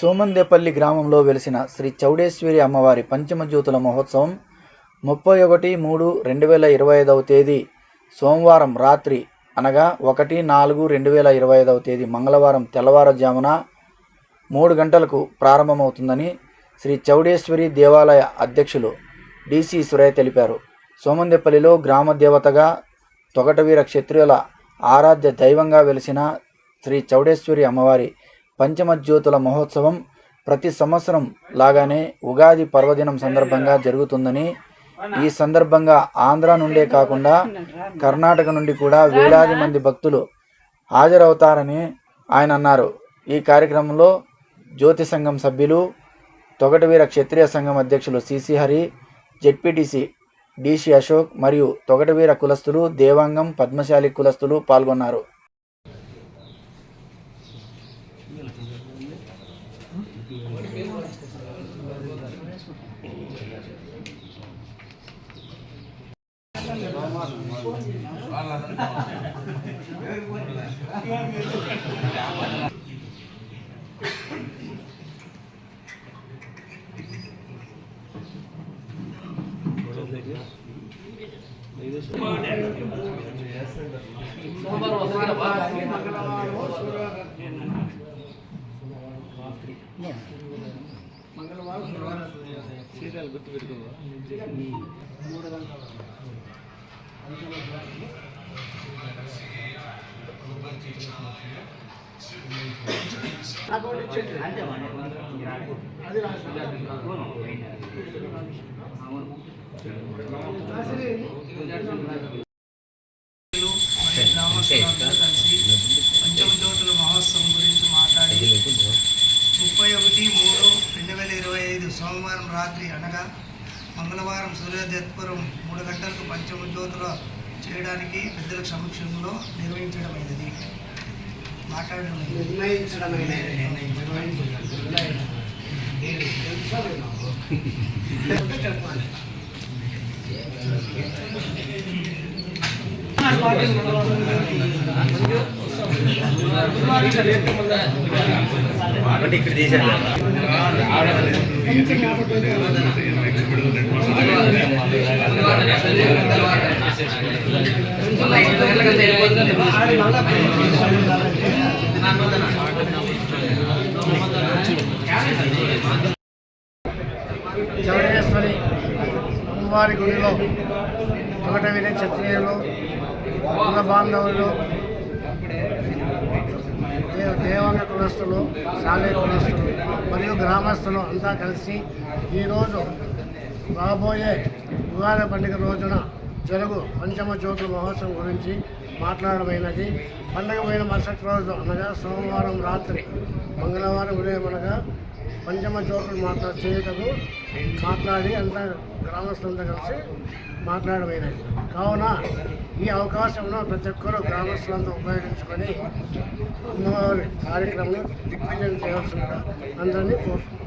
సోమందేపల్లి గ్రామంలో వెలిసిన శ్రీ చౌడేశ్వరి అమ్మవారి పంచమజ్యోతుల మహోత్సవం 31/3/2025 తేదీ సోమవారం రాత్రి అనగా 1/4/2025 తేదీ మంగళవారం తెల్లవారుజామున 3 గంటలకు ప్రారంభమవుతుందని శ్రీ చౌడేశ్వరి దేవాలయ అధ్యక్షులు డిసి సురయ్య తెలిపారు. సోమందేపల్లిలో గ్రామ దేవతగా తొగటవీర క్షత్రియుల ఆరాధ్య దైవంగా వెలిసిన శ్రీ చౌడేశ్వరి అమ్మవారి పంచమజ్యోతుల మహోత్సవం ప్రతి సంవత్సరం లాగానే ఉగాది పర్వదినం సందర్భంగా జరుగుతుందని, ఈ సందర్భంగా ఆంధ్ర నుండే కాకుండా కర్ణాటక నుండి కూడా వేలాది మంది భక్తులు హాజరవుతారని ఆయన అన్నారు. ఈ కార్యక్రమంలో జ్యోతి సంఘం సభ్యులు, తొగటవీర క్షత్రియ సంఘం అధ్యక్షులు CC Hari, ZPTC DC Ashok మరియు తొగటవీర కులస్తులు, దేవాంగం, పద్మశాలి కులస్తులు పాల్గొన్నారు. సీరియల్ గుర్తు పెట్టుకోవా పంచమజ్యోతుల మహోత్సవం గురించి మాట్లాడి 31/3/2025 సోమవారం రాత్రి అనగా మంగళవారం సూర్యోదయపురం 3 గంటలకు పంచమజ్యోతుల చేయడానికి పెద్దల సమక్షంలో నిర్ణయించడమైనది. ఇక్కడ చేశారు. చౌడేశ్వరి అమ్మవారి గుడిలో తొగటవీర క్షత్రియులు, కుల బాంధవులు, దేవాంగ కులస్తులు, సాలే కులస్తులు మరియు గ్రామస్తులు అంతా కలిసి ఈరోజు రాబోయే ఉగాది పండుగ రోజున జరుగు పంచమజ్యోతుల మహోత్సవం గురించి మాట్లాడమైనది. పండుగ పోయిన మరుసటి రోజు అనగా సోమవారం రాత్రి మంగళవారం ఉదయం అనగా పంచమజ్యోతులు మాట్లాడి అంతా గ్రామస్తులంతా కలిసి మాట్లాడమైనది. కావున ఈ అవకాశంలో ప్రతి ఒక్కరూ గ్రామస్తులంతా ఉపయోగించుకొని అమ్మవారి కార్యక్రమం దిగ్విజయం చేయాల్సిందిగా అందరినీ కోరుతున్నాను.